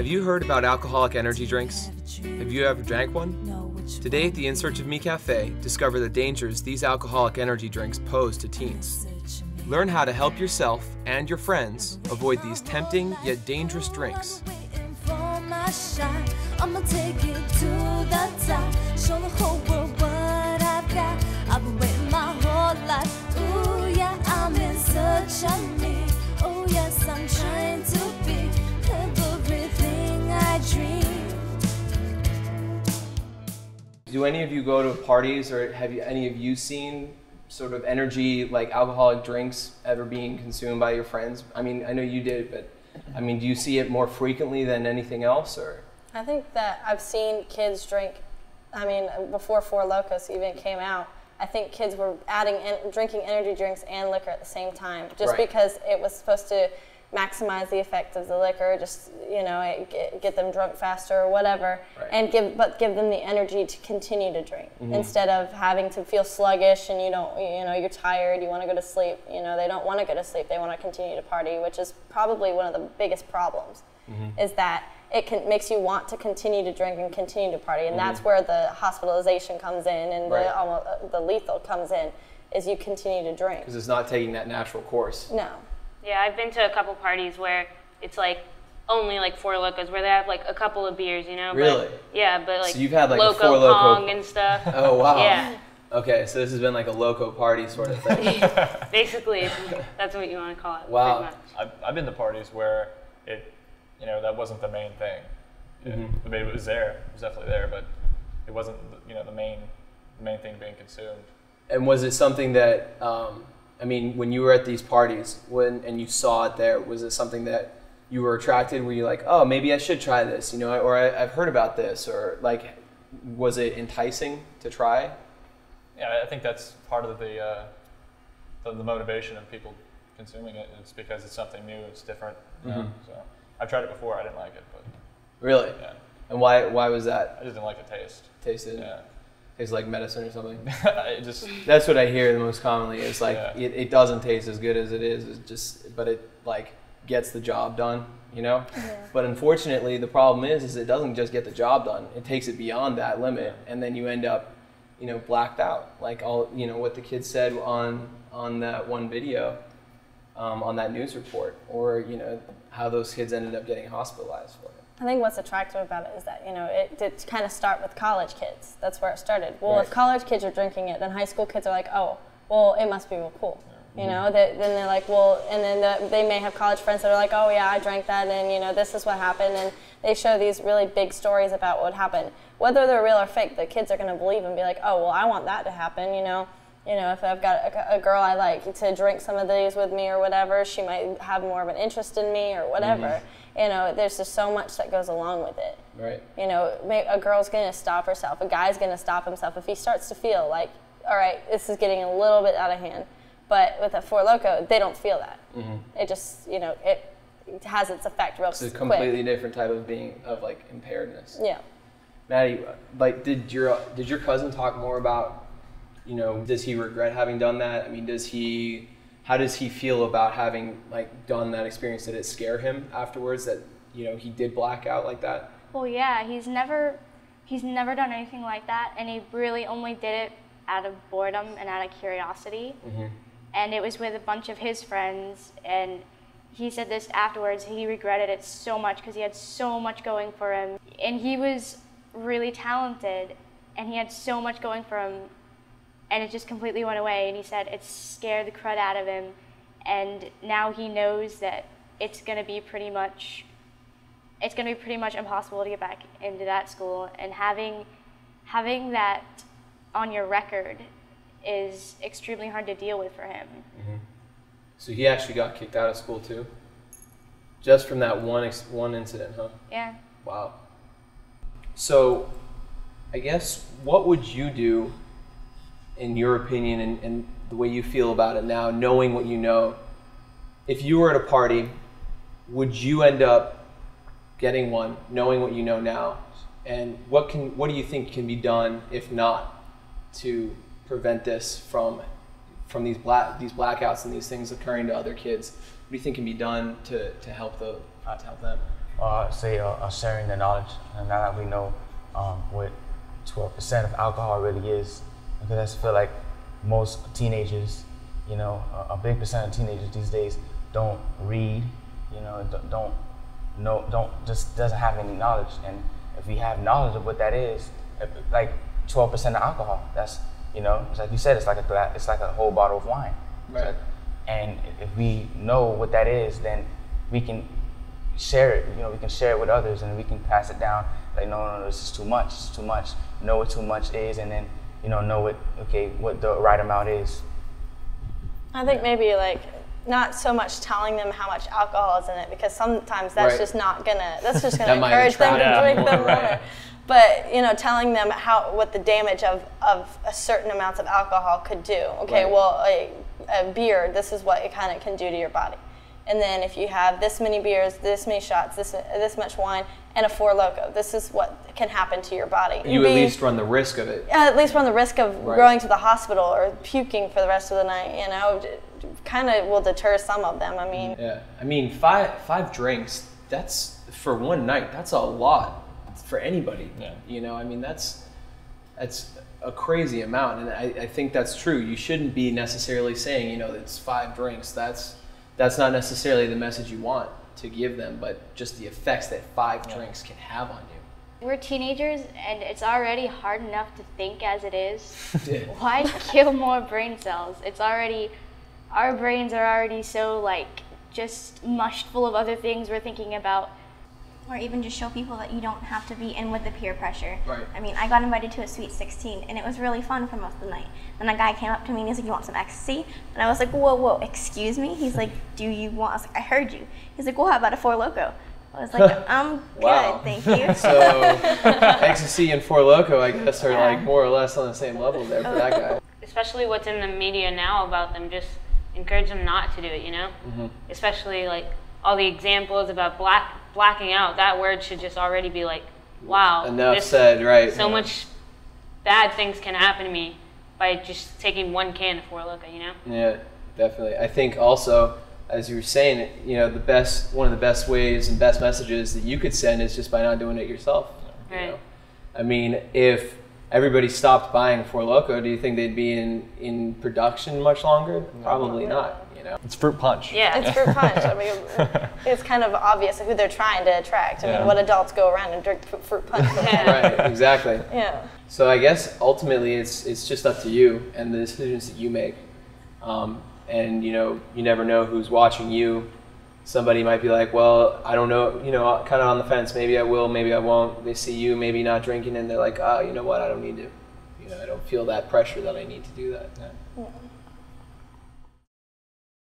Have you heard about alcoholic energy drinks? Have you ever drank one? Today at the In Search of Me Cafe, discover the dangers these alcoholic energy drinks pose to teens. Learn how to help yourself and your friends avoid these tempting yet dangerous drinks. I'ma take it to the top, show the whole world what I've got. I've been waiting my whole life. Ooh yeah, I'm in search of me. Oh yes, I'm trying to be everything I dream. Do any of you go to parties, or have any of you seen sort of energy, like alcoholic drinks, ever being consumed by your friends? I mean, I know you did, but I mean, do you see it more frequently than anything else, or? I think that I've seen kids drink, I mean, before Four Lokos even came out, I think kids were drinking energy drinks and liquor at the same time, just Right. because it was supposed to maximize the effect of the liquor, just, you know, get them drunk faster or whatever, Right. and give them the energy to continue to drink, instead of having to feel sluggish and you're tired, you want to go to sleep. You know, they don't want to go to sleep, they want to continue to party, which is probably one of the biggest problems, is that makes you want to continue to drink and continue to party, and that's where the hospitalization comes in, and Right. the lethal comes in, is you continue to drink. Because it's not taking that natural course. No. Yeah, I've been to a couple parties where it's like only like Four Lokos, where they have like a couple of beers, you know? Really? But like So you've had like a Loko Four Loko Pong and stuff. Oh wow. Yeah. Okay, so this has been like a Loko party sort of thing. Basically, that's what you want to call it. Wow. Pretty much. I've been to parties where that wasn't the main thing. I mean, it was there, it was definitely there, but it wasn't, the main thing being consumed. And was it something that, I mean, when you were at these parties, and you saw it there, was it something that you were attracted? Were you like, oh, maybe I should try this, or I've heard about this, or like, was it enticing to try? Yeah, I think that's part of the motivation of people consuming it. It's because it's something new, it's different. So I've tried it before, I didn't like it, but Really? yeah, And why was that? I just didn't like the taste. Tasted? Yeah, Tastes like medicine or something? it just That's what I hear the most commonly. Is like Yeah. it doesn't taste as good as it is. But it like gets the job done. Yeah. But unfortunately, the problem is it doesn't just get the job done. It takes it beyond that limit, and then you end up, blacked out. Like what the kids said on that one video, on that news report, or how those kids ended up getting hospitalized for it. I think what's attractive about it is that, it did kind of start with college kids. That's where it started. Well, Right. if college kids are drinking it, then high school kids are like, oh, well, it must be real cool. Then they're like, well, and then they may have college friends that are like, oh yeah, I drank that, and this is what happened, and they show these really big stories about what happened. Whether they're real or fake, the kids are going to believe and be like, oh, well, I want that to happen, if I've got a girl I like to drink some of these with me or whatever, she might have more of an interest in me or whatever. There's just so much that goes along with it. Right. A girl's going to stop herself, a guy's going to stop himself if he starts to feel like, all right, this is getting a little bit out of hand. But with a Four Loko, they don't feel that. It just, it has its effect real quick. It's a completely different type of impairedness. Yeah. Maddie, like, did your cousin talk more about, does he regret having done that? I mean, how does he feel about having done that experience? Did it scare him afterwards that, he did black out like that? Well, yeah, he's never done anything like that, and he really only did it out of boredom and out of curiosity. And it was with a bunch of his friends, and he said this afterwards, he regretted it so much because he had so much going for him. And he was really talented, and he had so much going for him, and it just completely went away. And he said it scared the crud out of him, and now he knows that it's going to be pretty much impossible to get back into that school, and having that on your record is extremely hard to deal with for him. So he actually got kicked out of school too? Just from that one incident, huh? Yeah. Wow. So I guess what would you do, in your opinion, and the way you feel about it now, knowing what you know, if you were at a party, would you end up getting one, knowing what you know now? And what do you think can be done, if not, to prevent this from from these blackouts and these things occurring to other kids? What do you think can be done to help them? Say sharing the knowledge, and now that we know what 12% of alcohol really is, because I just feel like most teenagers, you know, a big percent of teenagers these days don't read, you know, just doesn't have any knowledge. And if we have knowledge of what that is, like 12% of alcohol, that's, you know, it's like you said, it's like a whole bottle of wine. Right. And if we know what that is, then we can share it. You know, we can share it with others, and we can pass it down. Like, no, this is too much. This is too much. Know what too much is, and then, you know what the right amount is. I think maybe like not so much telling them how much alcohol is in it, because sometimes that's Right. just not gonna. That's just That gonna might encourage them attract to drink them them more, right. more. But you know, telling them what the damage of a certain amount of alcohol could do. Okay, Right. well, a beer, this is what it kind of can do to your body. And then if you have this many beers, this many shots, this much wine, and a Four Loko, this is what can happen to your body. You at least run the risk of it. At least run the risk of Right. going to the hospital or puking for the rest of the night. You know, kind of will deter some of them. I mean, Yeah, I mean, five drinks, that's, for one night, that's a lot for anybody. Yeah. You know, I mean, that's a crazy amount, and I think that's true. You shouldn't be necessarily saying, you know, it's 5 drinks. That's not necessarily the message you want to give them, but just the effects that 5 drinks can have on you. We're teenagers, and it's already hard enough to think as it is. Yeah. Why kill more brain cells? It's already, our brains are already so like just mushed full of other things we're thinking about. Or even just show people that you don't have to be in with the peer pressure. Right. I mean, I got invited to a Sweet 16, and it was really fun for most of the night. Then a guy came up to me and he's like, "You want some ecstasy?" And I was like, "Whoa, excuse me?" He's like, "Do you want?" I was like, "I heard you." He's like, "Well, how about a Four Loko?" I was like, "I'm Wow. good, thank you." So ecstasy and Four Loko, I guess, are like more or less on the same level there for that guy. Especially what's in the media now about them, just encourage them not to do it, you know? Especially like all the examples about blacking out, that word should just already be like, wow. Enough said, right. So much bad things can happen to me by just taking 1 can of Four Loko, you know? Yeah, definitely. I think also, as you were saying, you know, one of the best ways and best messages that you could send is just by not doing it yourself. You Right. know? I mean, if everybody stopped buying Four Loko, do you think they'd be in production much longer? Probably not. You know. It's fruit punch. Yeah. it's fruit punch. I mean, it's kind of obvious who they're trying to attract. I Yeah. mean, what adults go around and drink fruit punch? Right. Exactly. Yeah. So I guess ultimately it's just up to you and the decisions that you make. And you know, you never know who's watching you. Somebody might be like, well, I don't know, you know, kind of on the fence. Maybe I will, maybe I won't. They see you maybe not drinking, and they're like, oh, you know what? I don't need to. You know, I don't feel that pressure that I need to do that. Yeah.